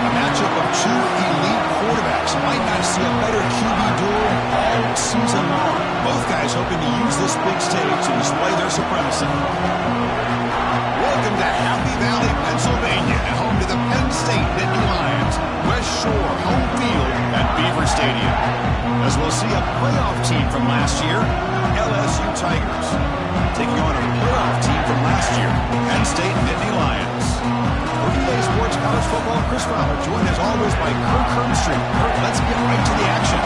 A matchup of two elite quarterbacks. Might not see a better QB duel all season long. Both guys hoping to use this big stage to display their supremacy. Welcome to Happy Valley, Pennsylvania, and home to the Penn State Nittany Lions. West Shore home field at Beaver Stadium. As we'll see a playoff team from last year, LSU Tigers, taking on a playoff team from last year, Penn State Nittany Lions. For EA Sports College Football, Chris Fowler, joined as always by Kirk Herbstreit. Kirk, let's get right to the action.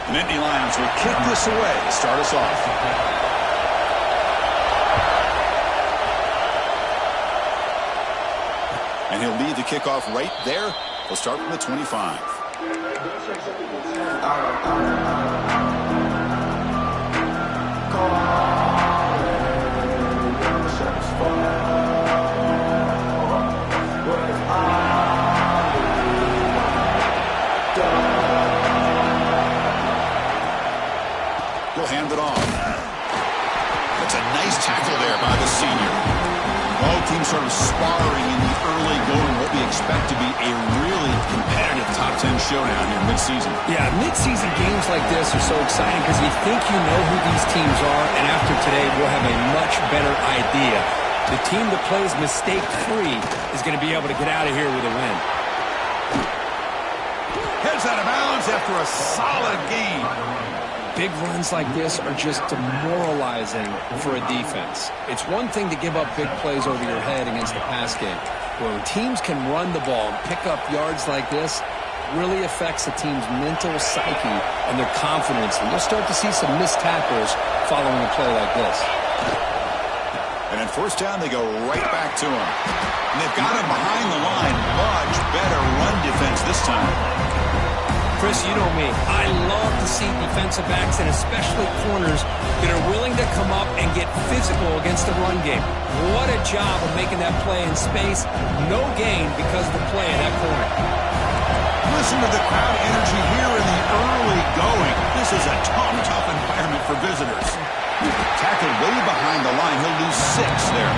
The Nittany Lions will kick this away to start us off. And he'll lead the kickoff right there. He'll start from the 25. Hand it off. That's a nice tackle there by the senior. Both teams sort of sparring in the early going, what we expect to be a really competitive top 10 showdown here mid-season. Yeah, mid-season games like this are so exciting because you think you know who these teams are, and after today we'll have a much better idea. The team that plays mistake-free is going to be able to get out of here with a win. Heads out of bounds after a solid gain. Big runs like this are just demoralizing for a defense. It's one thing to give up big plays over your head against the pass game. When teams can run the ball and pick up yards like this, really affects the team's mental psyche and their confidence. And you'll start to see some missed tackles following a play like this. And at first down, they go right back to him. And they've got him behind the line. Much better run defense this time. Chris, you know me. I love to see defensive backs and especially corners that are willing to come up and get physical against the run game. What a job of making that play in space. No gain because of the play in that corner. Listen to the crowd energy here in the early going. This is a tough environment for visitors. Tackled way behind the line. He'll lose 6 there.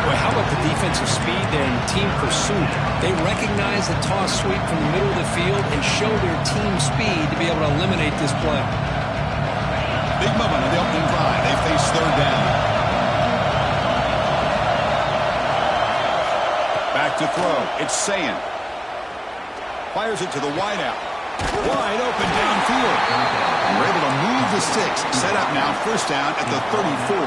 Boy, how about the defensive speed there and team pursuit? They recognize the toss sweep from the middle of the field and show their team speed to be able to eliminate this play. Big moment on the opening drive. They face third down. Back to throw. It's Sayin. Fires it to the wideout. Wide open downfield. And we're able to move the sticks. Set up now, first down at the 34.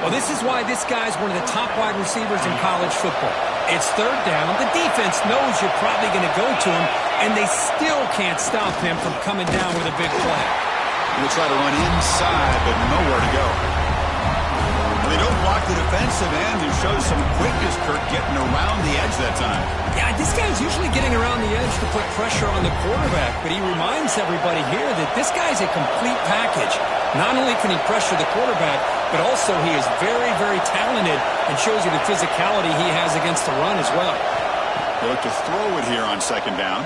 Well, this is why this guy's one of the top wide receivers in college football. It's third down. The defense knows you're probably going to go to him, and they still can't stop him from coming down with a big play. He'll try to run inside, but nowhere to go. And they don't block the defensive end, who shows some quickness, Kirk, getting around the edge that time. Yeah, this guy's usually getting around the edge to put pressure on the quarterback, but he reminds everybody here that this guy's a complete package. Not only can he pressure the quarterback, but also he is very, very talented and shows you the physicality he has against the run as well. They look to throw it here on second down.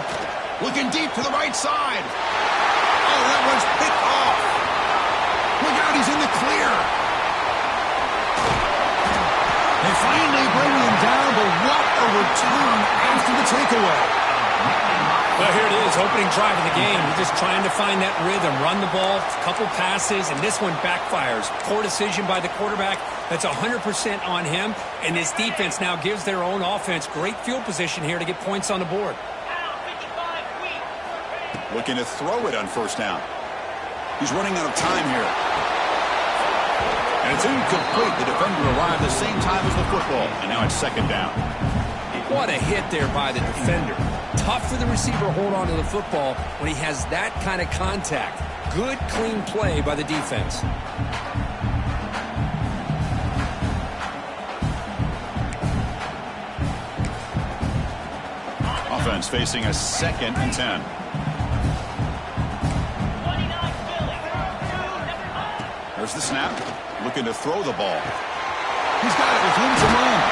Looking deep to the right side. Oh, that one's picked off. Look out, he's in the clear. They finally bring him down, but what a return after the takeaway. Well, here it is, opening drive of the game. You're just trying to find that rhythm, run the ball, a couple passes, and this one backfires. Poor decision by the quarterback. That's 100% on him, and this defense now gives their own offense great field position here to get points on the board. Looking to throw it on first down. He's running out of time here. And it's incomplete. The defender arrived the same time as the football, and now it's second down. What a hit there by the defender. Tough for the receiver to hold on to the football when he has that kind of contact. Good, clean play by the defense. Offense offense facing a 2nd and 10. There's the snap. Looking to throw the ball. He's got it with room to run.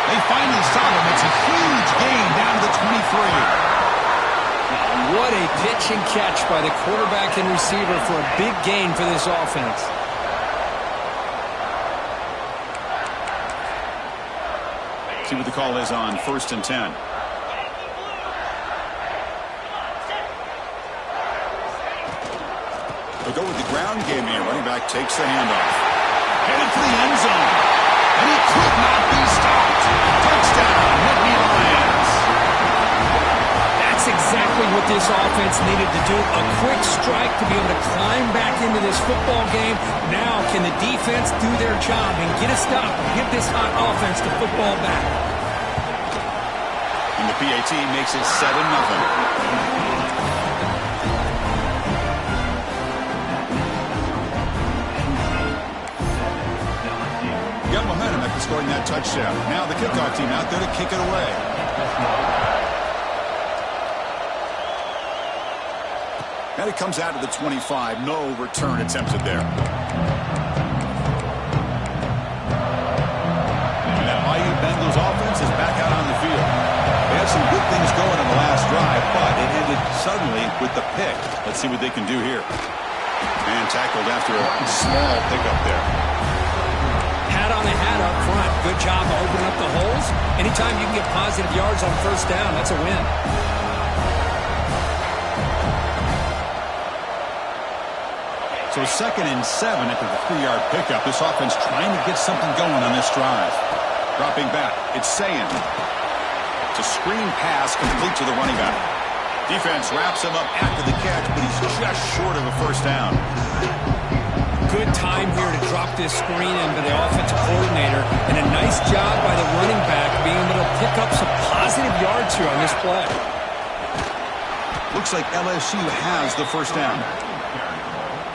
They finally stop him. It's a huge gain down to the 23. What a pitch and catch by the quarterback and receiver for a big gain for this offense. See what the call is on 1st and 10. They'll go with the ground game here. Running back takes the handoff. Headed for the end zone. And he could not be stopped. Touchdown, Nittany Lions. That's exactly what this offense needed to do. A quick strike to be able to climb back into this football game. Now can the defense do their job and get a stop and give this hot offense the football back? And the PAT makes it 7-0. Got momentum after scoring that touchdown. Now the kickoff team out there to kick it away. And it comes out to the 25. No return attempted there. And that Bayou Bengals offense is back out on the field. They had some good things going on the last drive, but it ended suddenly with the pick. Let's see what they can do here. And tackled after a small pickup there. Hat on a hat up front. Good job of opening up the holes. Anytime you can get positive yards on 1st down, that's a win. So 2nd and 7 after the 3-yard pickup. This offense trying to get something going on this drive. Dropping back. It's Saying. It's a screen pass complete to the running back. Defense wraps him up after the catch, but he's just short of a 1st down. Good time here to drop this screen in by the offensive coordinator, and a nice job by the running back being able to pick up some positive yards here on this play. Looks like LSU has the 1st down.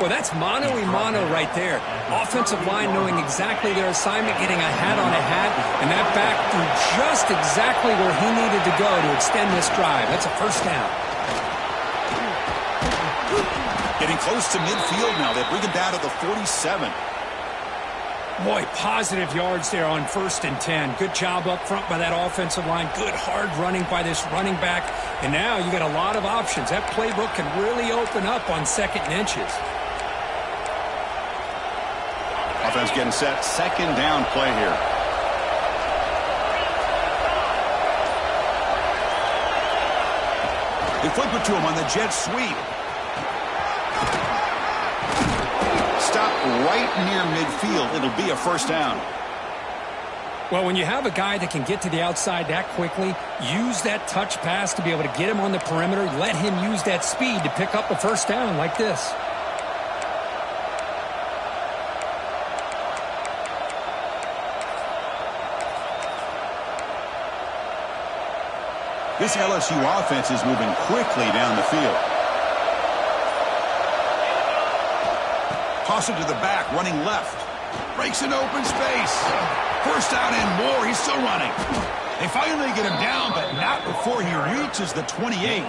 Well, that's mano-a-mano right there. Offensive line knowing exactly their assignment, getting a hat on a hat, and that back threw just exactly where he needed to go to extend this drive. That's a 1st down. Getting close to midfield now. They bring him down to the 47. Boy, positive yards there on 1st and 10. Good job up front by that offensive line. Good hard running by this running back. And now you got a lot of options. That playbook can really open up on 2nd and inches. Offense getting set. 2nd down play here. They flip it to him on the jet sweep. Stop right near midfield. It'll be a 1st down. Well, when you have a guy that can get to the outside that quickly, use that touch pass to be able to get him on the perimeter, let him use that speed to pick up a 1st down like this. This LSU offense is moving quickly down the field. Toss it to the back, running left. Breaks an open space. 1st down and more. He's still running. They finally get him down, but not before he reaches the 28.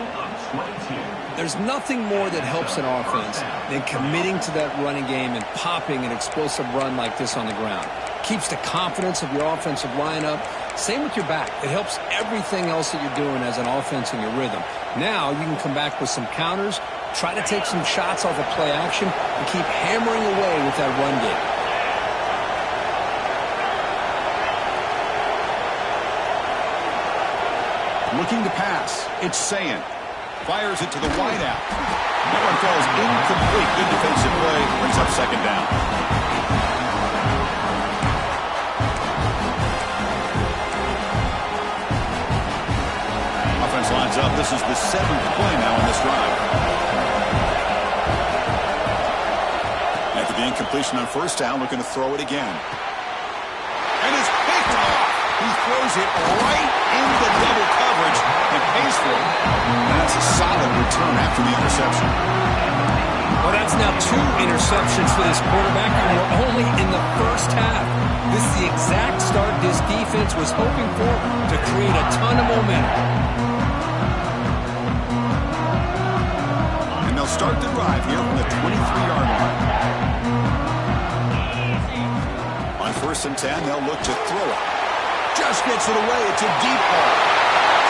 There's nothing more that helps an offense than committing to that running game and popping an explosive run like this on the ground. Keeps the confidence of your offensive lineup. Same with your back. It helps everything else that you're doing as an offense in your rhythm. Now you can come back with some counters, try to take some shots off of play action, and keep hammering away with that run game. Looking to pass. It's Saying. Fires it to the wideout. That one falls incomplete. Good defensive play. Brings up 2nd down. Offense lines up. This is the 7th play now on this drive. After the incompletion on 1st down, looking to throw it again. And it's picked off. He throws it right into double coverage and pays for it. And that's a solid return after the interception. Well, that's now 2 interceptions for this quarterback, and we're only in the 1st half. This is the exact start this defense was hoping for to create a ton of momentum. start the drive here from the 23-yard line. On 1st and 10, they'll look to throw it. Just gets it away. It's a deep ball.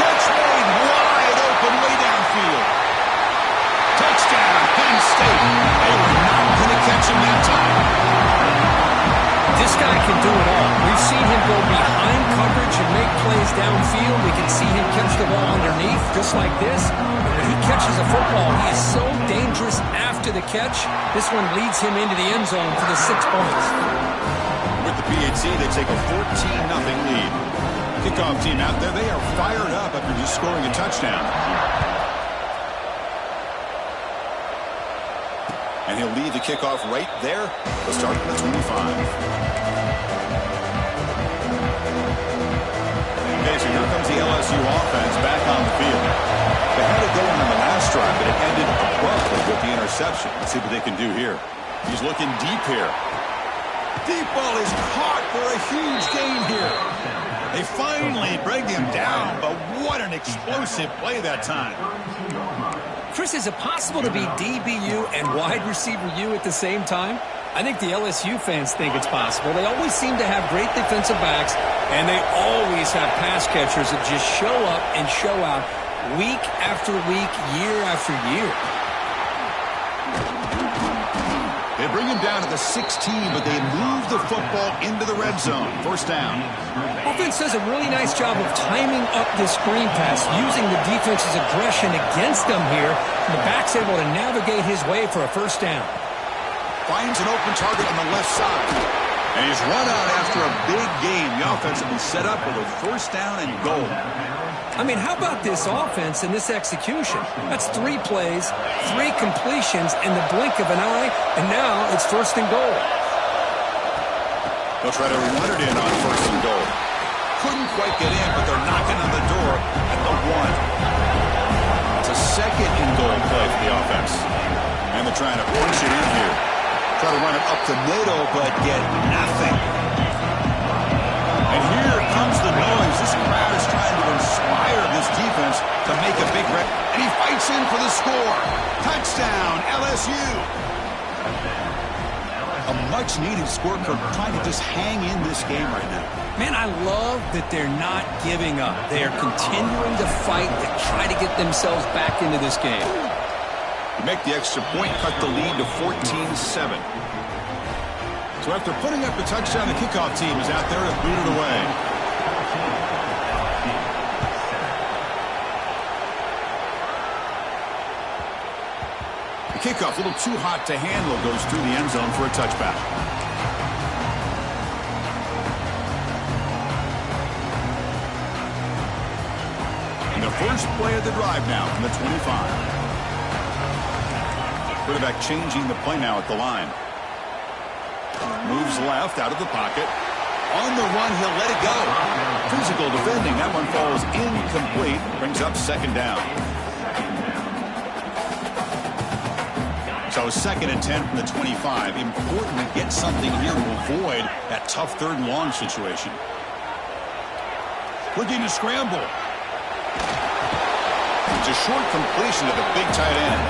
Catch made wide open way downfield. Touchdown, Penn State. They were not going to catch him that time. This guy can do it all. We've seen him go behind coverage and make plays downfield. We can see him catch the ball underneath, just like this. And when he catches a football, he is so dangerous after the catch. This one leads him into the end zone for the 6 points. With the PAT, they take a 14-0 lead. Kickoff team out there, they are fired up after just scoring a touchdown. And he'll lead the kickoff right there. They'll start from the 25. Okay, so here comes the LSU offense back on the field. They had it going on the last drive, but it ended abruptly with the interception. Let's see what they can do here. He's looking deep here. Deep ball is caught for a huge gain here. They finally bring him down, but what an explosive play that time. Chris, is it possible to be DBU and wide receiver U at the same time? I think the LSU fans think it's possible. They always seem to have great defensive backs, and they always have pass catchers that just show up and show out week after week, year after year. They bring him down to the 16, but they move the football into the red zone. 1st down. Offense does a really nice job of timing up this screen pass, using the defense's aggression against them here. And the back's able to navigate his way for a 1st down. Finds an open target on the left side. And he's run out after a big game. The offense will be set up with a 1st down and goal. I mean, how about this offense and this execution? That's 3 plays, 3 completions in the blink of an eye, and now it's 1st and goal. They'll try to run it in on 1st and goal. Couldn't quite get in, but they're knocking on the door at the 1. It's a 2nd and goal play for the offense. And they're trying to push it in here. Try to run it up the middle, but get nothing. And here comes the noise. This crowd is trying to inspire this defense to make a big rep. And he fights in for the score. Touchdown, LSU. A much-needed score, Kirk, trying to just hang in this game right now. Man, I love that they're not giving up. They are continuing to fight to try to get themselves back into this game. To make the extra point, cut the lead to 14-7. So after putting up the touchdown, the kickoff team is out there to boot it away. The kickoff, a little too hot to handle, goes through the end zone for a touchback. And the first play of the drive now from the 25. Quarterback changing the play now at the line. Moves left out of the pocket. On the run, he'll let it go. Physical defending. That one falls incomplete. Brings up 2nd down. So 2nd and 10 from the 25. Important to get something here to avoid that tough 3rd and long situation. Looking to scramble. It's a short completion to the big tight end.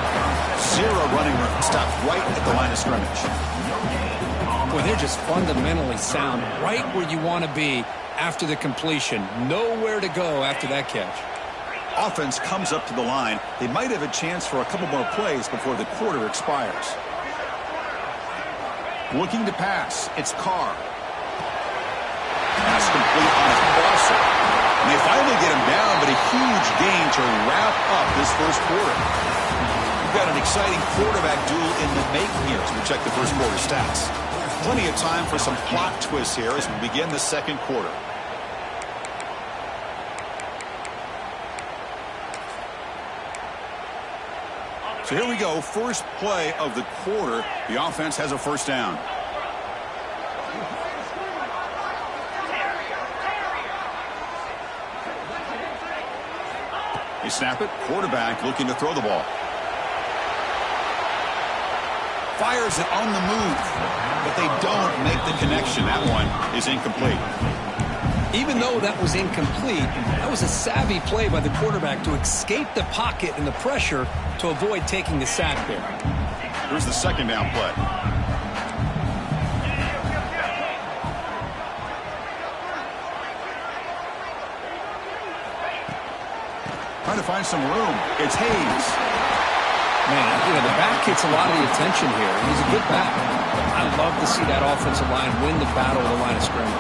0 running room. Stopped right at the line of scrimmage. Boy, they're just fundamentally sound, right where you want to be after the completion. Nowhere to go after that catch. Offense comes up to the line. They might have a chance for a couple more plays before the quarter expires. Looking to pass. It's Carr. Pass complete on his crosser. And they finally get him down, but a huge gain to wrap up this 1st quarter. We've got an exciting quarterback duel in the making here as we check the 1st quarter stats. Plenty of time for some plot twists here as we begin the 2nd quarter. So here we go. First play of the quarter. The offense has a 1st down. They snap it. Quarterback looking to throw the ball. Fires it on the move, but they don't make the connection. That one is incomplete. Even though that was incomplete, that was a savvy play by the quarterback to escape the pocket and the pressure to avoid taking the sack there. Here's the second down play. Trying to find some room. It's Hayes. Man, the back gets a lot of the attention here, and he's a good back. I love to see that offensive line win the battle of the line of scrimmage.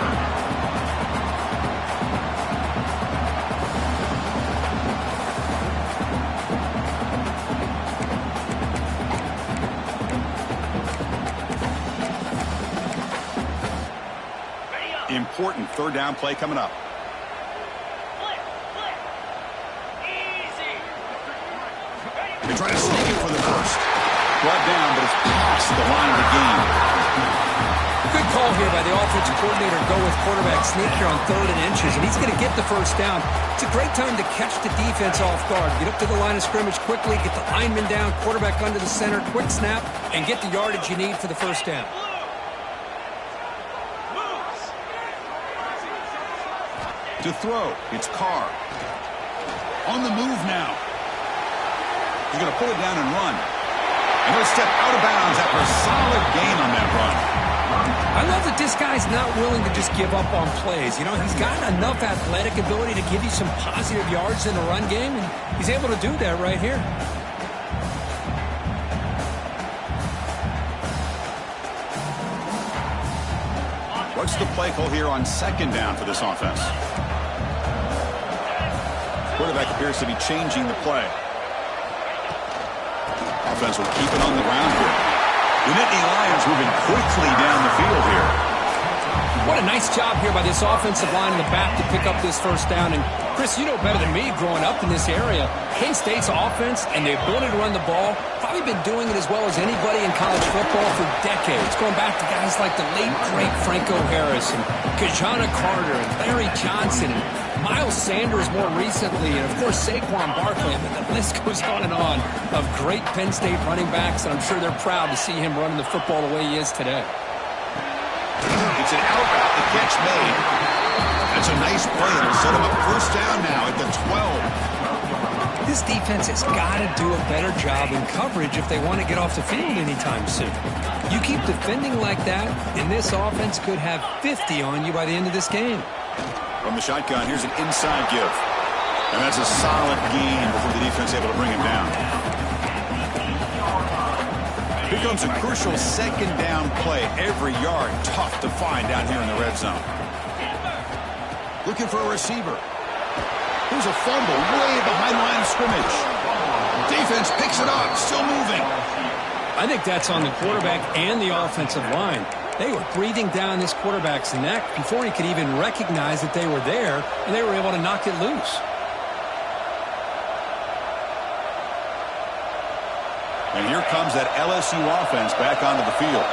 Important third down play coming up. They try to sneak it for the first. Brought down, but it's past the line of the game. Good call here by the offensive coordinator. Go with quarterback sneak here on 3rd and inches, and he's going to get the first down. It's a great time to catch the defense off guard. Get up to the line of scrimmage quickly, get the lineman down, quarterback under the center, quick snap, and get the yardage you need for the first down. To throw, it's Carr. On the move now. He's going to pull it down and run. And he'll step out of bounds after a solid gain on that run. I love that this guy's not willing to just give up on plays. He's got enough athletic ability to give you some positive yards in the run game, and he's able to do that right here. What's the play call here on second down for this offense? Quarterback appears to be changing the play. Offense will keep it on the ground here. The Nittany Lions moving quickly down the field here. What a nice job here by this offensive line in the back to pick up this first down. And, Chris, you know better than me growing up in this area, Penn State's offense and the ability to run the ball, probably been doing it as well as anybody in college football for decades, going back to guys like the late, great Franco Harris and Kajana Carter and Larry Johnson and Miles Sanders more recently, and, of course, Saquon Barkley. I mean, the list goes on and on of great Penn State running backs, and I'm sure they're proud to see him running the football the way he is today. It's an out route, the catch made. That's a nice play. It'll set him up first down now at the 12. This defense has got to do a better job in coverage if they want to get off the field anytime soon. You keep defending like that, and this offense could have 50 on you by the end of this game. From the shotgun, here's an inside give. And that's a solid gain before the defense able to bring him down. Here comes a crucial second down play. Every yard tough to find down here in the red zone. Looking for a receiver. Here's a fumble way behind line of scrimmage. Defense picks it up, still moving. I think that's on the quarterback and the offensive line. They were breathing down this quarterback's neck before he could even recognize that they were there, and they were able to knock it loose. And here comes that LSU offense back onto the field.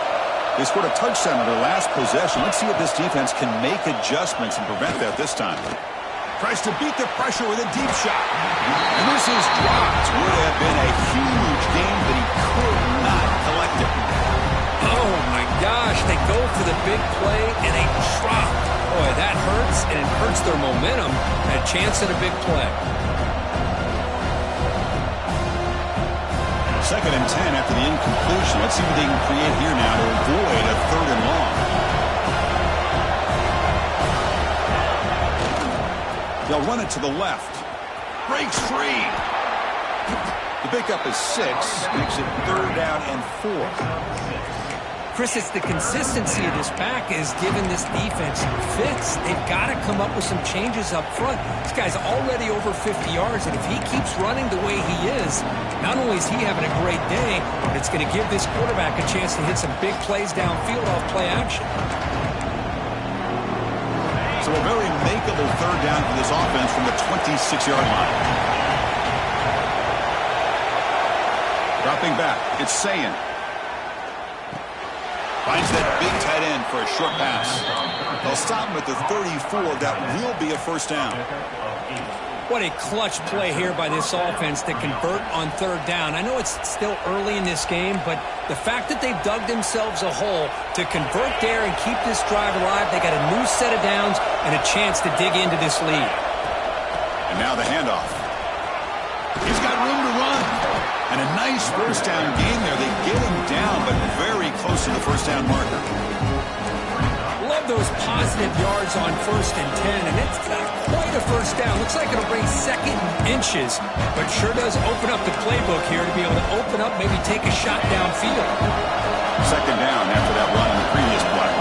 They scored a touchdown in their last possession. Let's see if this defense can make adjustments and prevent that this time. Tries to beat the pressure with a deep shot. And this is dropped. Would have been a huge game, but he could not collect it. Oh, my gosh. They go for the big play, and they drop. Boy, that hurts, and it hurts their momentum. A chance at a big play. 2nd and 10 after the incompletion. Let's see what they can create here now to avoid a 3rd and long. They'll run it to the left. Breaks free. The pickup is 6. Makes it 3rd down and 4. Chris, it's the consistency of this back is giving this defense fits. They've got to come up with some changes up front. This guy's already over 50 yards, and if he keeps running the way he is, not only is he having a great day, but it's going to give this quarterback a chance to hit some big plays downfield off play action. So a very makeable 3rd down for this offense from the 26-yard line. Dropping back, it's Sayin. Finds that big tight end for a short pass. They'll stop him at the 34. That will be a first down. What a clutch play here by this offense to convert on third down. I know it's still early in this game, but the fact that they've dug themselves a hole to convert there and keep this drive alive, they got a new set of downs and a chance to dig into this lead. And now the handoff. He's got room to run. And a nice first down gain there. They get him down, but very close to the first down marker. Love those positive yards on 1st and 10, and it's not quite a first down. Looks like it'll bring second inches, but sure does open up the playbook here to be able to open up, maybe take a shot downfield. Second down after that run on the previous play.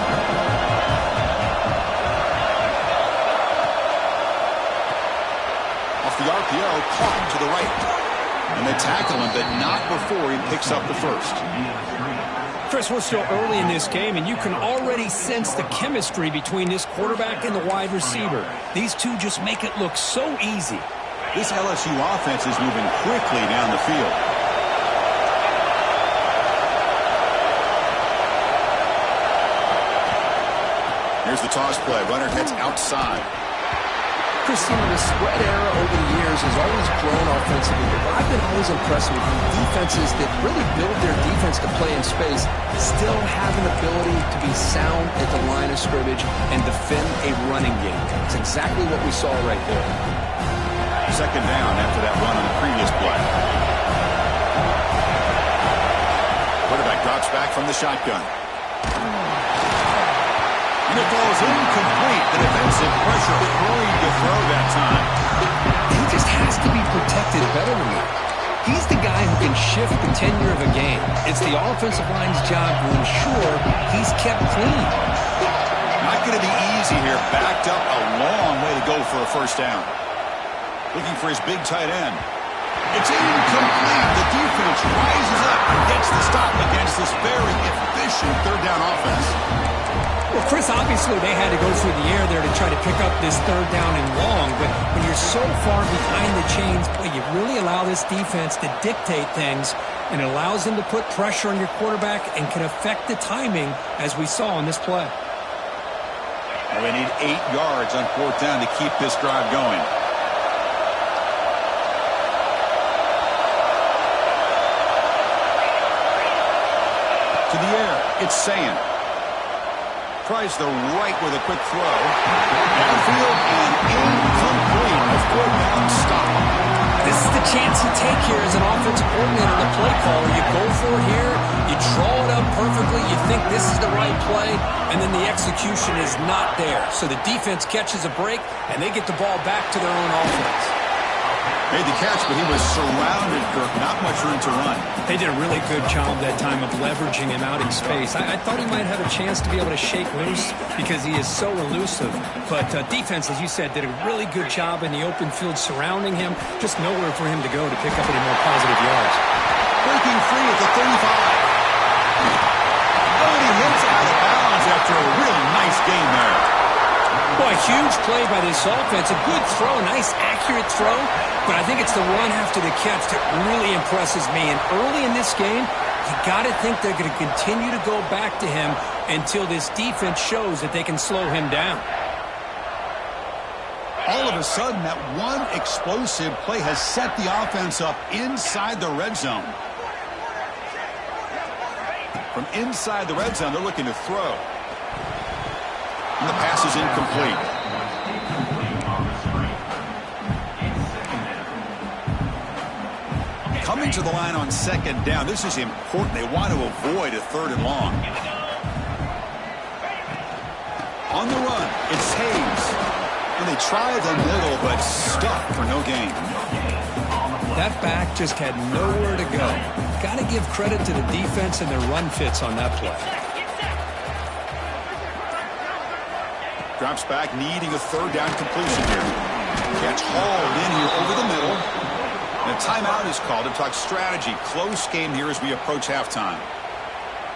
Off the RPO, caught to the right. And they tackle him, but not before he picks up the first. Chris, we're still early in this game, and you can already sense the chemistry between this quarterback and the wide receiver. These two just make it look so easy. This LSU offense is moving quickly down the field. Here's the toss play. Runner heads outside. Christina, the spread era over the years has always grown offensively, but I've been always impressed with defenses that really build their defense to play in space, still have an ability to be sound at the line of scrimmage and defend a running game. It's exactly what we saw right there. Second down after that run on the previous play. Quarterback drops back from the shotgun. And it falls incomplete. The defensive pressure hurried to throw that time. He just has to be protected better than that. He's the guy who can shift the tenure of a game. It's the offensive line's job to ensure he's kept clean. Not going to be easy here. Backed up a long way to go for a first down. Looking for his big tight end. It's incomplete. The defense rises up and gets the stop against this very efficient third down offense. Well, Chris, obviously they had to go through the air there to try to pick up this third down and long, but when you're so far behind the chains, boy, you really allow this defense to dictate things, and it allows them to put pressure on your quarterback and can affect the timing, as we saw on this play. Well, they need 8 yards on 4th down to keep this drive going. To the air, it's St. Tries the right with a quick throw. Downfield and incomplete. A 4th down stop. This is the chance you take here as an offensive coordinator, the play caller. You go for it here, you draw it up perfectly, you think this is the right play, and then the execution is not there. So the defense catches a break, and they get the ball back to their own offense. Made the catch, but he was surrounded, Kirk. Not much room to run. They did a really good job that time of leveraging him out in space. I thought he might have a chance to be able to shake loose because he is so elusive. But defense, as you said, did a really good job in the open field surrounding him. Just nowhere for him to go to pick up any more positive yards. Breaking free at the 35. Oh, and he hits out of bounds after a really nice game there. Boy, huge play by this offense. A good throw, nice accurate throw. But I think it's the run after the catch that really impresses me. And early in this game, you got to think they're going to continue to go back to him until this defense shows that they can slow him down. All of a sudden, that one explosive play has set the offense up inside the red zone. From inside the red zone, they're looking to throw. And the pass is incomplete. Coming to the line on 2nd down. This is important. They want to avoid a 3rd and long. On the run, it's Hayes. And they try the middle, but stuck for no gain. That back just had nowhere to go. Got to give credit to the defense and their run fits on that play. Drops back, needing a 3rd down completion here. Catch hauled in here over the middle. And a timeout is called to talk strategy. Close game here as we approach halftime.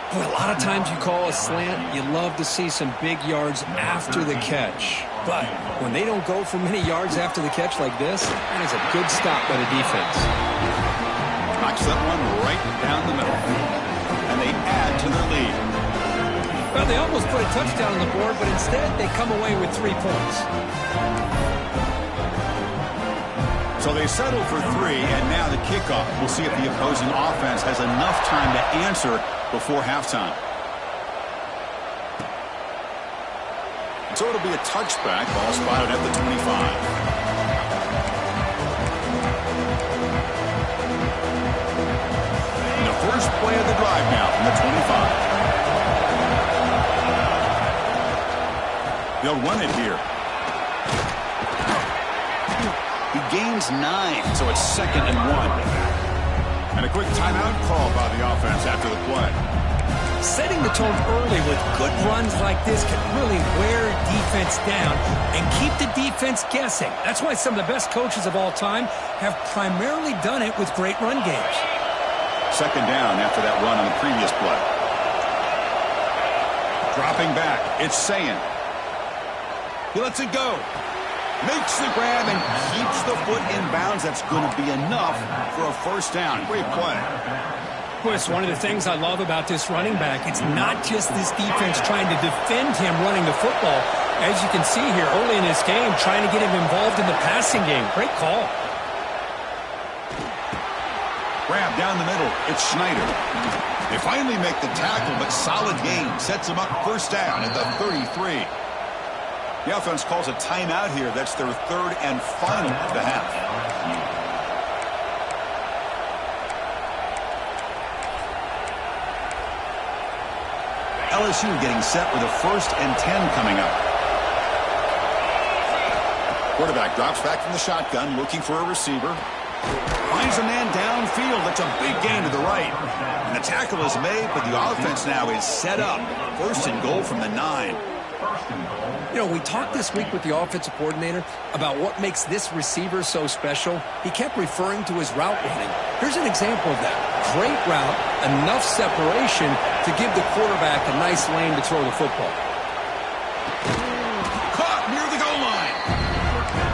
Boy, a lot of times you call a slant, you love to see some big yards after the catch. But when they don't go for many yards after the catch like this, that is a good stop by the defense. Knocks that one right down the middle. And they add to their lead. Well, they almost put a touchdown on the board, but instead they come away with 3 points. So they settle for 3, and now the kickoff. We'll see if the opposing offense has enough time to answer before halftime. So it'll be a touchback. Ball spotted at the 25. And the first play of the drive now from the 25. They'll run it here. He gains 9, so it's 2nd and 1. And a quick timeout call by the offense after the play. Setting the tone early with good runs like this can really wear defense down and keep the defense guessing. That's why some of the best coaches of all time have primarily done it with great run games. 2nd down after that run on the previous play. Dropping back, it's St. He lets it go. Makes the grab and keeps the foot in bounds. That's going to be enough for a first down. Great play. It's one of the things I love about this running back. It's not just this defense trying to defend him running the football. As you can see here early in this game, trying to get him involved in the passing game. Great call. Grab down the middle. It's Schneider. They finally make the tackle, but solid gain. Sets them up first down at the 33. The offense calls a timeout here. That's their 3rd and final of the half. LSU getting set with a 1st and 10 coming up. Quarterback drops back from the shotgun, looking for a receiver. Finds a man downfield. That's a big gain to the right. And the tackle is made, but the offense now is set up. 1st and goal from the 9. You know, we talked this week with the offensive coordinator about what makes this receiver so special. He kept referring to his route running. Here's an example of that. Great route, enough separation to give the quarterback a nice lane to throw the football. Caught near the goal line.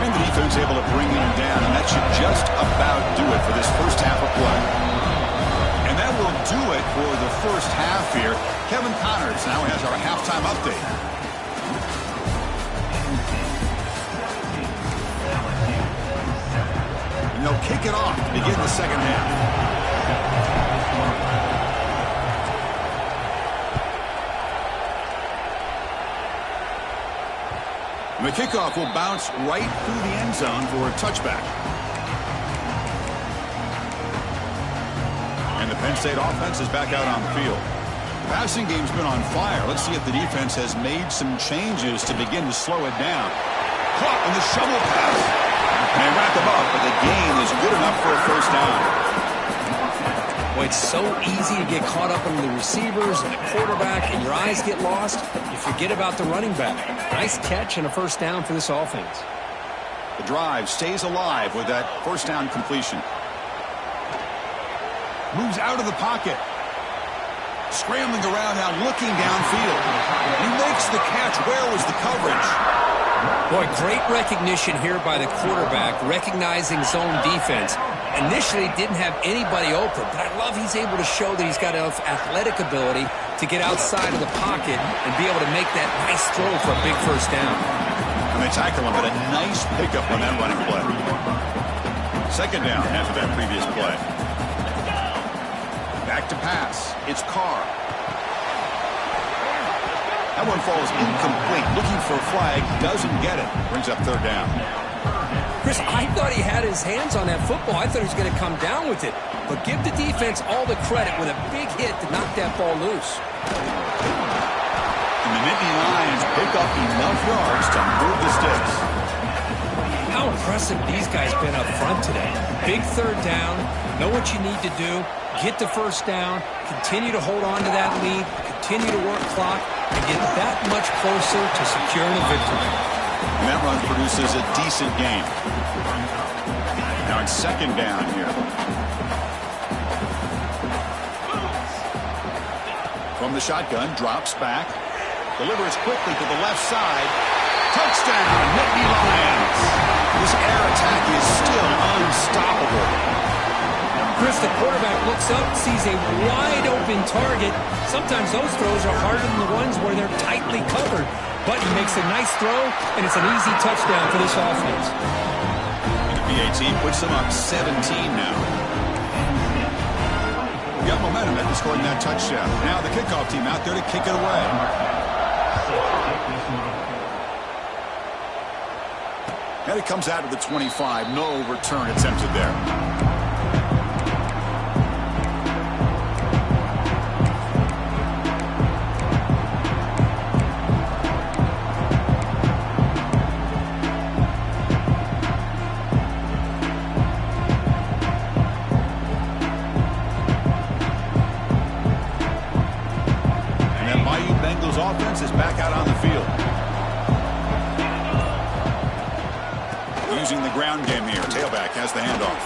And the defense able to bring him down, and that should just about do it for this first half of play. And that will do it for the first half here. Kevin Connors now has our halftime update. And they'll kick it off to begin the second half. And the kickoff will bounce right through the end zone for a touchback. And the Penn State offense is back out on the field. The passing game's been on fire. Let's see if the defense has made some changes to begin to slow it down. Caught in the shovel pass. And they wrap him up, but the gain is good enough for a first down. Boy, it's so easy to get caught up in the receivers and the quarterback, and your eyes get lost. You forget about the running back. Nice catch and a first down for this offense. The drive stays alive with that first down completion. Moves out of the pocket. Scrambling around now, looking downfield. He makes the catch. Where was the coverage? Boy, great recognition here by the quarterback, recognizing zone defense. Initially didn't have anybody open, but I love he's able to show that he's got enough athletic ability to get outside of the pocket and be able to make that nice throw for a big first down. And they tackle him, but a nice pickup on that running play. Second down after that previous play. Back to pass. It's Carr. That one falls incomplete. Looking for a flag. Doesn't get it. Brings up third down. Chris, I thought he had his hands on that football. I thought he was going to come down with it. But give the defense all the credit with a big hit to knock that ball loose. And the Nittany Lions pick up enough yards to move the sticks. How impressive these guys been up front today. Big third down. Know what you need to do. Get the first down. Continue to hold on to that lead. Continue to work clock. And get that much closer to securing a victory. And that run produces a decent gain. Now it's second down here. From the shotgun, drops back. Delivers quickly to the left side. Touchdown, Nittany Lions. This air attack is still unstoppable. Chris, the quarterback looks up, sees a wide-open target. Sometimes those throws are harder than the ones where they're tightly covered. But he makes a nice throw, and it's an easy touchdown for this offense. The PAT puts them up 17 now. We got momentum after scoring that touchdown. Now the kickoff team out there to kick it away. And it comes out of the 25. No return attempted there. Offense is back out on the field. Using the ground game here. Tailback has the handoff.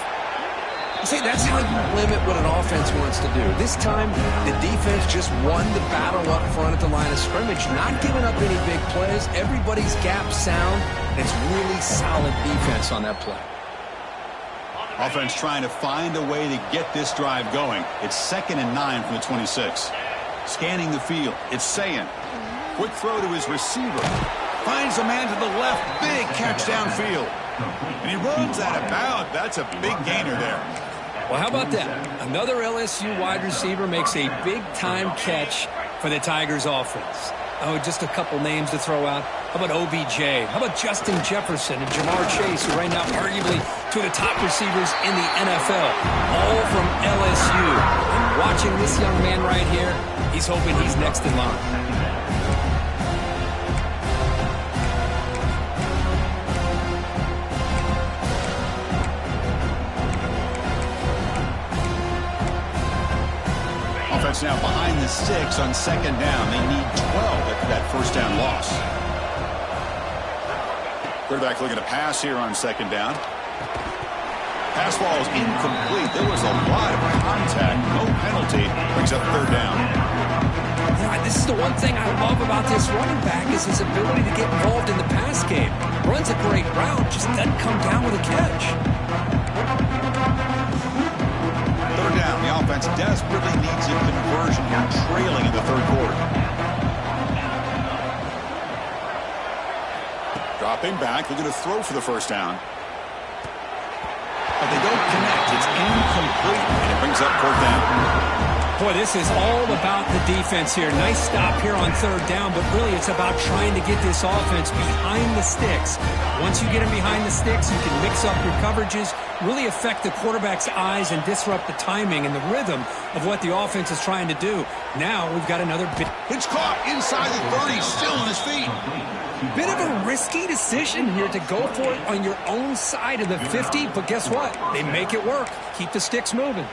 See, that's how you limit what an offense wants to do. This time, the defense just won the battle up front at the line of scrimmage, not giving up any big plays. Everybody's gap sound. It's really solid defense on that play. Offense trying to find a way to get this drive going. It's 2nd and 9 from the 26. Scanning the field. It's St. Quick throw to his receiver. Finds a man to the left. Big catch downfield. And he runs out of bounds. That's a big gainer there. Well, how about that? Another LSU wide receiver makes a big-time catch for the Tigers offense. Oh, just a couple names to throw out. How about OBJ? How about Justin Jefferson and Jamar Chase, who right now arguably two of the top receivers in the NFL, all from LSU. And watching this young man right here, he's hoping he's next in line. Offense now behind the 6 on 2nd down. They need 12 after that first down loss. Quarterback looking to pass here on 2nd down. Pass ball is incomplete. There was a lot of contact. No penalty. Brings up 3rd down. This is the one thing I love about this running back is his ability to get involved in the pass game. Runs a great route, just doesn't come down with a catch. 3rd down. The offense desperately needs a conversion here, trailing in the 3rd quarter. Dropping back, looking to throw for the 1st down. But they don't connect. It's incomplete, and it brings up 4th down. Boy, this is all about the defense here. Nice stop here on 3rd down, but really it's about trying to get this offense behind the sticks. Once you get them behind the sticks, you can mix up your coverages, really affect the quarterback's eyes and disrupt the timing and the rhythm of what the offense is trying to do. Now we've got another bit. It's caught inside the 30, still on his feet. Bit of a risky decision here to go for it on your own side of the 50, but guess what? They make it work. Keep the sticks moving.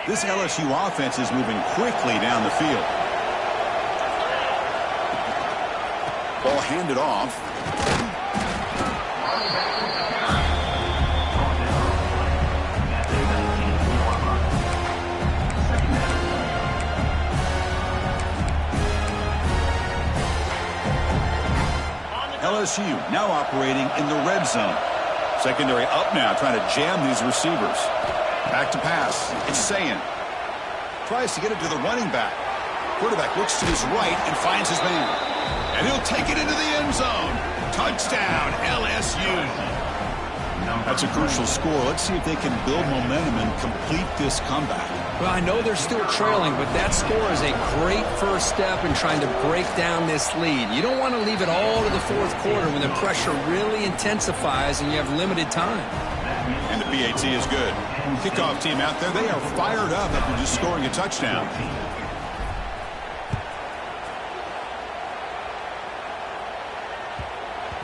This LSU offense is moving quickly down the field. Ball handed off. LSU now operating in the red zone. Secondary up now, trying to jam these receivers. Back to pass. It's St. Tries to get it to the running back. Quarterback looks to his right and finds his man. And he'll take it into the end zone. Touchdown, LSU. That's a crucial score. Let's see if they can build momentum and complete this comeback. Well, I know they're still trailing, but that score is a great first step in trying to break down this lead. You don't want to leave it all to the 4th quarter when the pressure really intensifies and you have limited time. And the PAT is good. Kickoff team out there, they are fired up after just scoring a touchdown.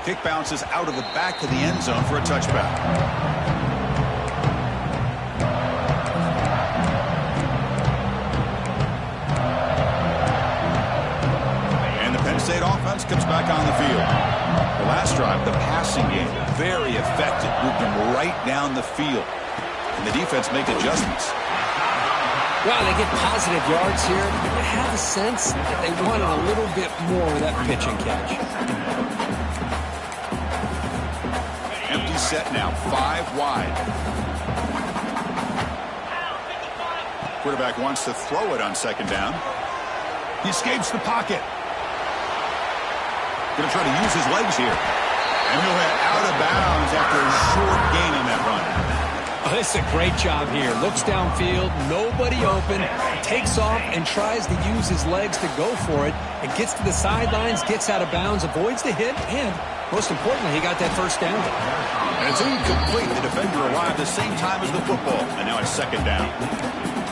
Kick bounces out of the back of the end zone for a touchback. And the Penn State offense comes back on the field. The last drive, the passing game, very effective. Moved them right down the field. And the defense make adjustments. Well, they get positive yards here. I have a sense that they wanted a little bit more with that pitch and catch. Empty set now, 5 wide. Quarterback wants to throw it on 2nd down. He escapes the pocket. Going to try to use his legs here. And he'll head out of bounds after a short gain on that run. Oh, this is a great job here. Looks downfield, nobody open, takes off and tries to use his legs to go for it. And gets to the sidelines, gets out of bounds, avoids the hit, and most importantly, he got that first down. And it's incomplete. The defender arrived the same time as the football, and now it's second down.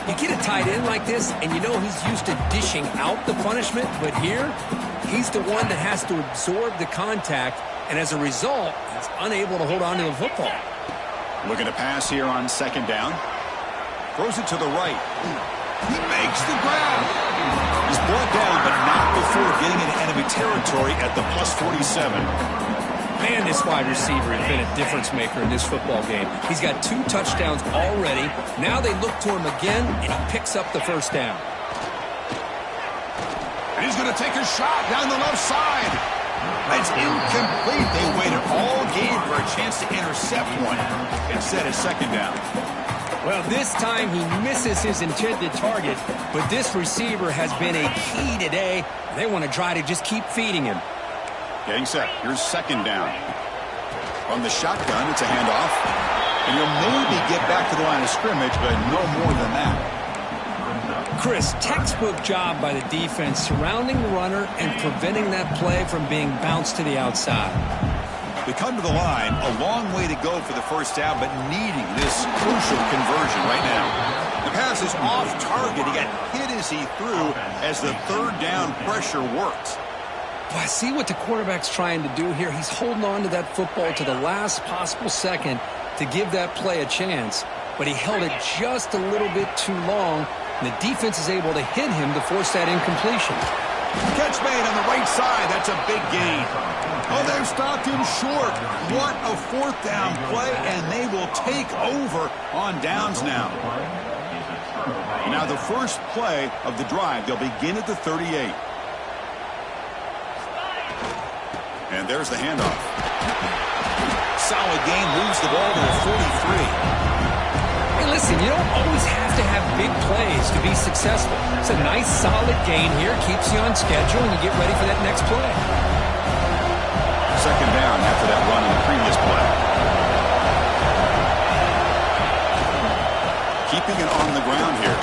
You get a tight end like this, and you know he's used to dishing out the punishment, but here, he's the one that has to absorb the contact, and as a result, he's unable to hold on to the football. Looking to pass here on second down. Throws it to the right. He makes the grab. He's brought down, but not before getting into enemy territory at the plus 47. Man, this wide receiver has been a difference maker in this football game. He's got 2 touchdowns already. Now they look to him again, and he picks up the first down. And he's going to take a shot down the left side. It's incomplete. They waited all game for a chance to intercept one. Instead, it's second down. Well, this time he misses his intended target, but this receiver has been a key today. They want to try to just keep feeding him. Getting set. Here's second down. From the shotgun, it's a handoff. And you'll maybe get back to the line of scrimmage, but no more than that. Chris, textbook job by the defense surrounding the runner and preventing that play from being bounced to the outside. They come to the line, a long way to go for the first down, but needing this crucial conversion right now. The pass is off target. He got hit as he threw as the third down pressure worked. Well, I see what the quarterback's trying to do here. He's holding on to that football to the last possible second to give that play a chance, but he held it just a little bit too long, and the defense is able to hit him to force that incompletion. Catch made on the right side. That's a big gain. Oh, they've stopped him short. What a fourth down play, and they will take over on downs now. Now the first play of the drive, they'll begin at the 38. And there's the handoff. Solid gain, moves the ball to the 43. Hey, listen, you don't always have to have big plays to be successful. It's a nice, solid gain here. Keeps you on schedule, and you get ready for that next play. Second down after that run in the previous play. Keeping it on the ground here.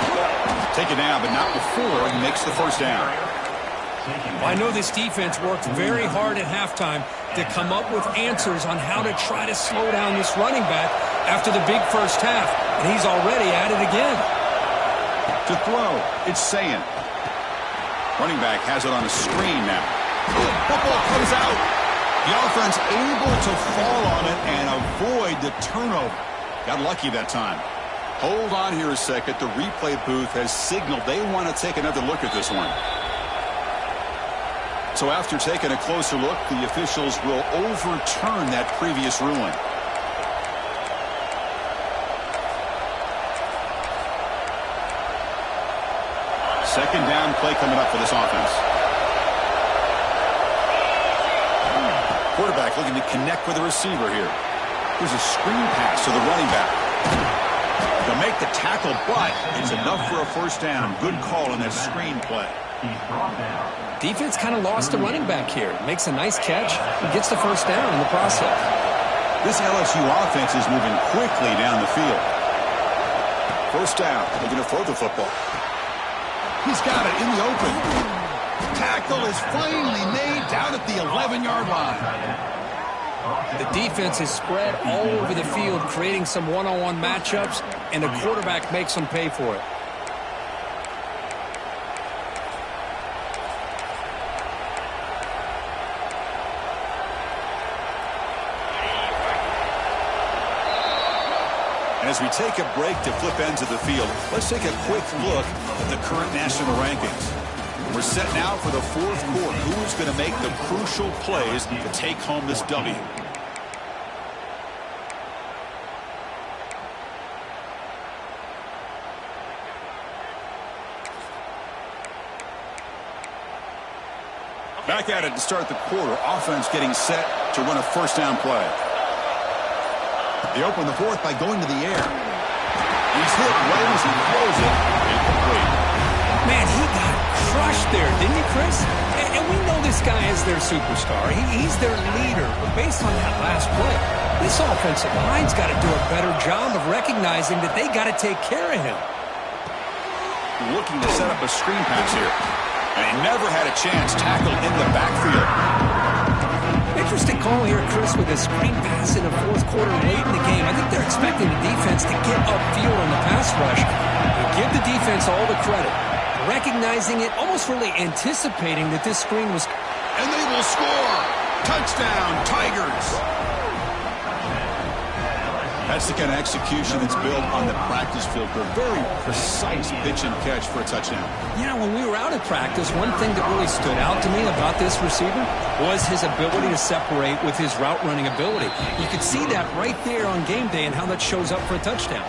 Take it down, but not before he makes the first down. Well, I know this defense worked very hard at halftime to come up with answers on how to try to slow down this running back after the big first half, and he's already at it again. To throw, it's St. Running back has it on a screen now. Football comes out. The offense able to fall on it and avoid the turnover. Got lucky that time. Hold on here a second. The replay booth has signaled they want to take another look at this one. So after taking a closer look, the officials will overturn that previous ruling. Second down play coming up for this offense. Quarterback looking to connect with the receiver here. Here's a screen pass to the running back. They'll make the tackle, but it's enough for a first down. Good call on that screen play. Defense kind of lost the running back here. Makes a nice catch and gets the first down in the process. This LSU offense is moving quickly down the field. First down. They're going to throw the football. He's got it in the open. Tackle is finally made down at the 11-yard line. The defense is spread all over the field, creating some one-on-one matchups, and the quarterback makes them pay for it. As we take a break to flip ends of the field, let's take a quick look at the current national rankings. We're set now for the fourth quarter. Who is going to make the crucial plays to take home this W? Back at it to start the quarter. Offense getting set to run a first down play. They open the fourth by going to the air. He's hit right as he throws it. Incomplete. Man, he got crushed there, didn't he, Chris? And we know this guy has is their superstar. He's their leader. But based on that last play, this offensive line's got to do a better job of recognizing that they got to take care of him. Looking to set up a screen pass here. And he never had a chance tackled in the backfield. Interesting call here, Chris, with a screen pass in the fourth quarter late in the game. I think they're expecting the defense to get upfield on the pass rush. And give the defense all the credit. Recognizing it, almost really anticipating that this screen was... And they will score! Touchdown, Tigers! That's the kind of execution that's built on the practice field for a very precise pitch and catch for a touchdown. Yeah, when we were out at practice, one thing that really stood out to me about this receiver was his ability to separate with his route running ability. You could see that right there on game day and how that shows up for a touchdown.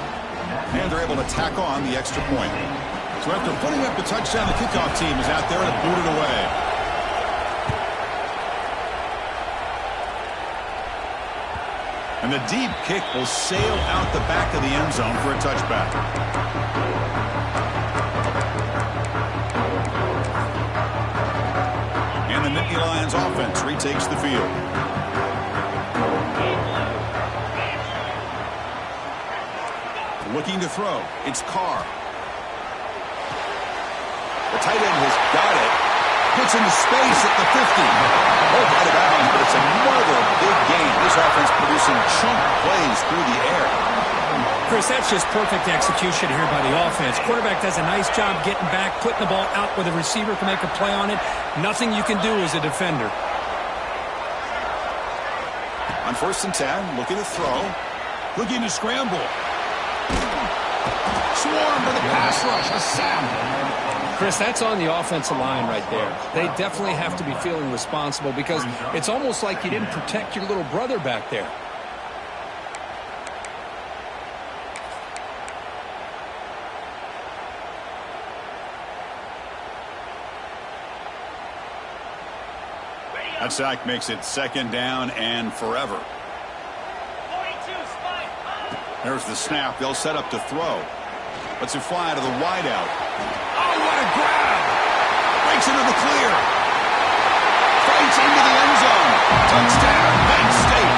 And they're able to tack on the extra point. So after putting up the touchdown, the kickoff team is out there to boot it away. And the deep kick will sail out the back of the end zone for a touchback. And the Nittany Lions offense retakes the field. Looking to throw. It's Carr. The tight end has got it. Gets into space at the 50. Oh, out of bounds, but it's another big gain. This offense producing chunk plays through the air. Chris, that's just perfect execution here by the offense. Quarterback does a nice job getting back, putting the ball out where the receiver can make a play on it. Nothing you can do as a defender. On 1st and 10, looking to throw. Looking to scramble. Swarm for the pass rush. A sack. Chris, that's on the offensive line right there. They definitely have to be feeling responsible because it's almost like you didn't protect your little brother back there. That sack makes it 2nd down and forever. There's the snap. They'll set up to throw. Lets it fly to the wideout. Oh, what a grab! Breaks into the clear. Fights into the end zone. Touchdown, Penn State.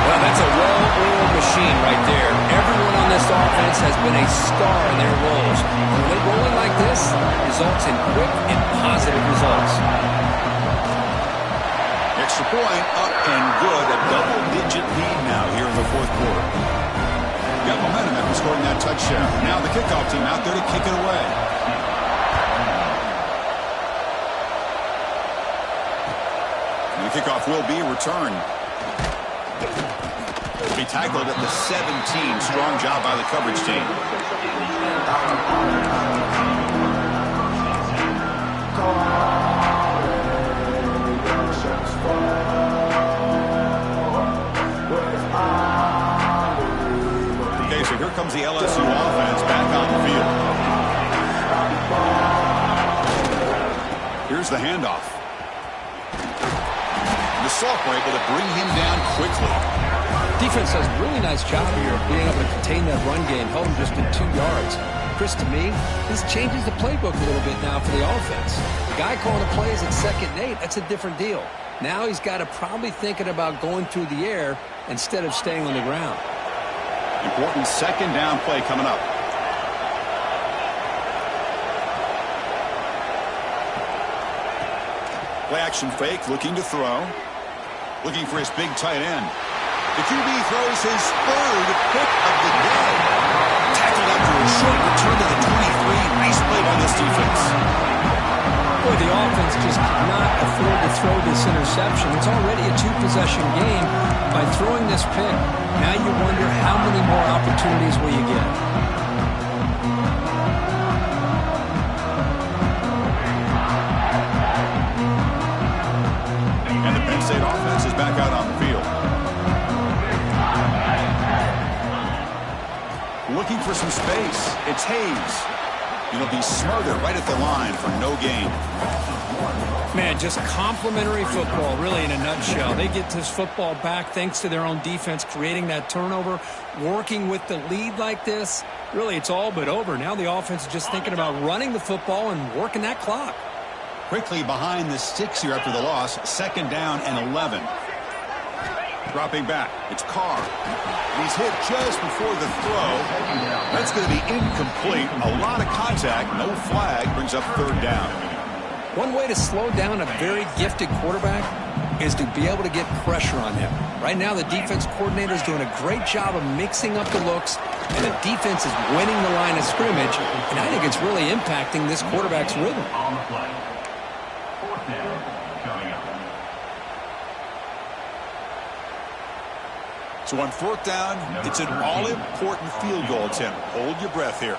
Well, that's a well-oiled machine right there. Everyone on this offense has been a star in their roles. When they roll in like this, results in quick and positive results. Extra point up and good. A double-digit lead now here in the 4th quarter. Got momentum after scoring that touchdown. Now the kickoff team out there to kick it away. And the kickoff will be returned. Be tackled at the 17. Strong job by the coverage team. So here comes the LSU offense back on the field. Here's the handoff. The sophomore able to bring him down quickly. Defense does a really nice job here of being able to contain that run game, held him just in 2 yards. Chris, to me, this changes the playbook a little bit now for the offense. The guy calling the plays at 2nd and 8, that's a different deal. Now he's got to probably thinking about going through the air instead of staying on the ground. Important 2nd down play coming up. Play action fake, looking to throw. Looking for his big tight end. The QB throws his 3rd pick of the day. Tackled after a short return to the 23. Nice play by this defense. Boy, the offense just cannot afford to throw this interception. It's already a 2-possession game. By throwing this pick, now you wonder how many more opportunities will you get. And the Penn State offense is back out on the field. Looking for some space. It's Hayes. It'll be smothered right at the line for no gain. Man, just complimentary football, really, in a nutshell. They get this football back thanks to their own defense, creating that turnover, working with the lead like this. Really, it's all but over. Now the offense is just thinking about running the football and working that clock. Quickly behind the sticks here after the loss. 2nd down and 11. Dropping back. It's Carr. He's hit just before the throw. That's going to be incomplete. A lot of contact. No flag. Brings up 3rd down. One way to slow down a very gifted quarterback is to be able to get pressure on him. Right now, the defense coordinator is doing a great job of mixing up the looks, and the defense is winning the line of scrimmage, and I think it's really impacting this quarterback's rhythm. So on 4th down, it's an all-important field goal attempt. Hold your breath here.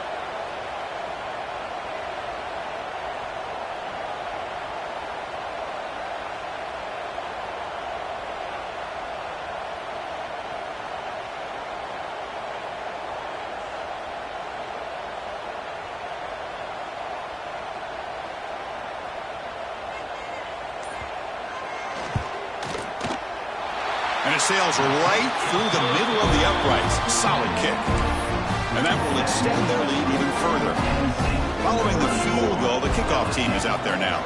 And it sails right through the middle of the uprights. Solid kick. And that will extend their lead even further. Following the field goal, the kickoff team is out there now.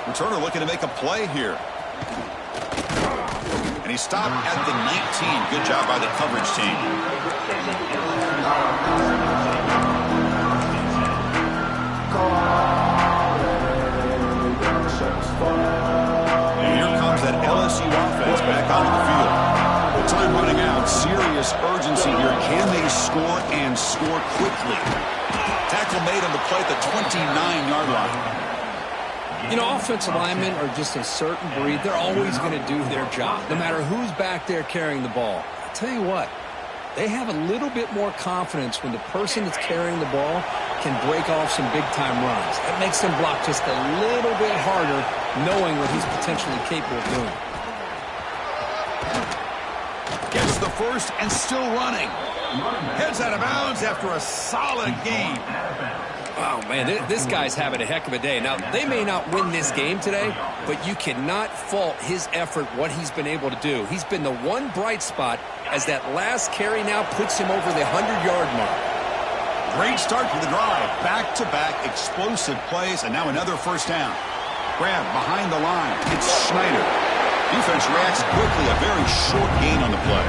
Returner looking to make a play here. And he stopped at the 19. Good job by the coverage team. And here comes that LSU offense back onto the field. The time running out. Serious urgency here. Can they score and score quickly? Tackle made on the play at the 29-yard line. You know, offensive linemen are just a certain breed. They're always going to do their job, no matter who's back there carrying the ball. I'll tell you what, they have a little bit more confidence when the person that's carrying the ball can break off some big-time runs. That makes them block just a little bit harder, knowing what he's potentially capable of doing. Gets the first and still running. Heads out of bounds after a solid game. Oh, man, this guy's having a heck of a day. Now, they may not win this game today, but you cannot fault his effort, what he's been able to do. He's been the one bright spot as that last carry now puts him over the 100-yard mark. Great start to the drive. Back-to-back explosive plays, and now another first down. Grab behind the line. It's Schneider. Defense reacts quickly. A very short gain on the play.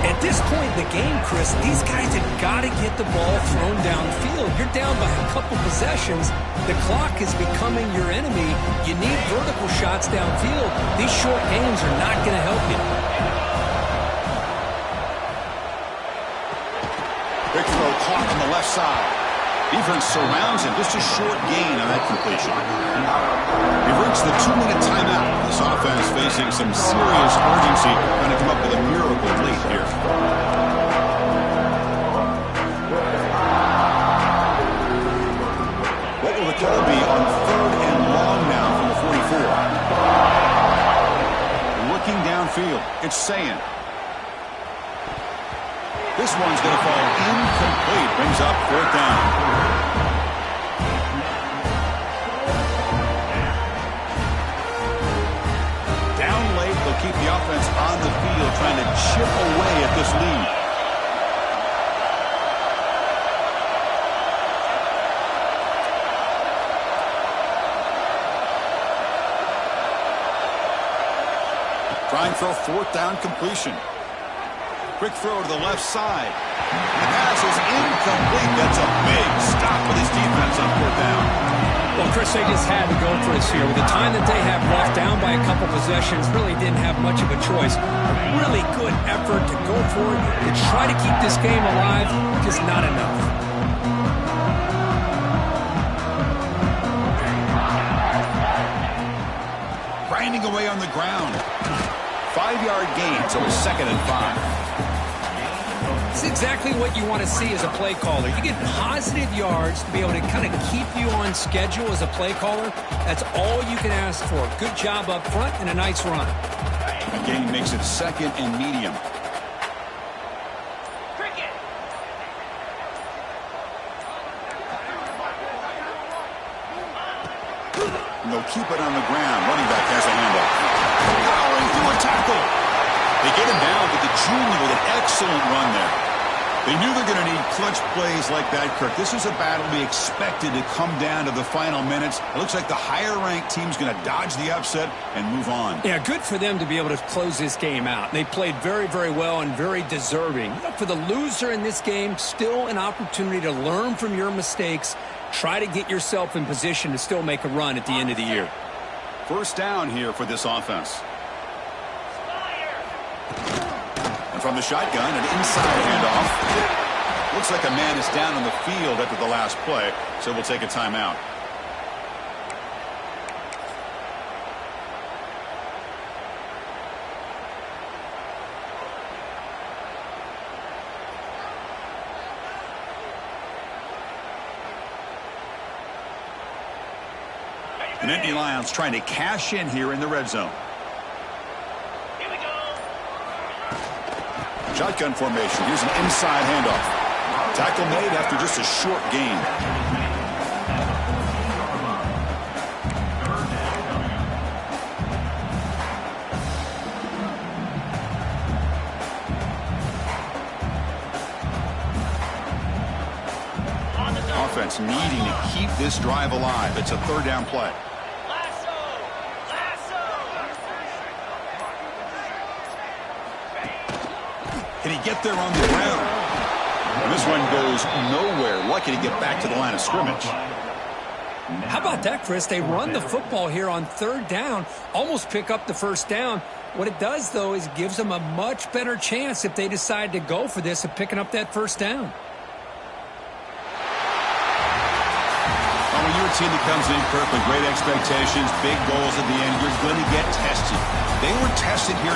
At this point in the game, Chris, these guys have got to get the ball thrown downfield. You're down by a couple possessions. The clock is becoming your enemy. You need vertical shots downfield. These short gains are not going to help you. Big throw caught on the left side. Defense surrounds him. Just a short gain on that completion. We've reached the 2-minute timeout. This offense facing some serious urgency, trying to come up with a miracle late here. What will the call be on 3rd and long now from the 44? Looking downfield. It's Sayin. This one's going to fall incomplete. Brings up 4th down. Down late, they'll keep the offense on the field, trying to chip away at this lead. Trying for a 4th down completion. Quick throw to the left side. The pass is incomplete. That's a big stop with his defense on 4th down. Well, Chris, they just had to go for this here. With the time that they have left, down by a couple possessions, really didn't have much of a choice. A really good effort to go for it, to try to keep this game alive, just not enough. Grinding away on the ground. 5-yard gain, so it's 2nd and 5. It's exactly what you want to see as a play caller. You get positive yards to be able to kind of keep you on schedule as a play caller. That's all you can ask for. Good job up front and a nice run. The gain makes it 2nd and medium. And they'll keep it on the ground. Running back has a handoff. Powering through a tackle. They get him down to the junior with an excellent run there. They knew they're going to need clutch plays like that, Kirk. This is a battle we expected to come down to the final minutes. It looks like the higher-ranked team's going to dodge the upset and move on. Yeah, good for them to be able to close this game out. They played very, very well and very deserving. For the loser in this game, still an opportunity to learn from your mistakes. Try to get yourself in position to still make a run at the end of the year. First down here for this offense. And from the shotgun, an inside handoff. Looks like a man is down on the field after the last play, so we'll take a timeout. The Nittany Lions trying to cash in here in the red zone. Here we go. Shotgun formation. Here's an inside handoff. Tackle made after just a short gain. Offense needing to keep this drive alive. It's a third down play. Lasso. Can he get there on the ground? And this one goes nowhere. Lucky to get back to the line of scrimmage. How about that, Chris? They run the football here on third down, almost pick up the first down. What it does, though, is gives them a much better chance if they decide to go for this of picking up that first down. When you're a team that comes in, Kirk, with great expectations, big goals at the end, you're going to get tested. They were tested here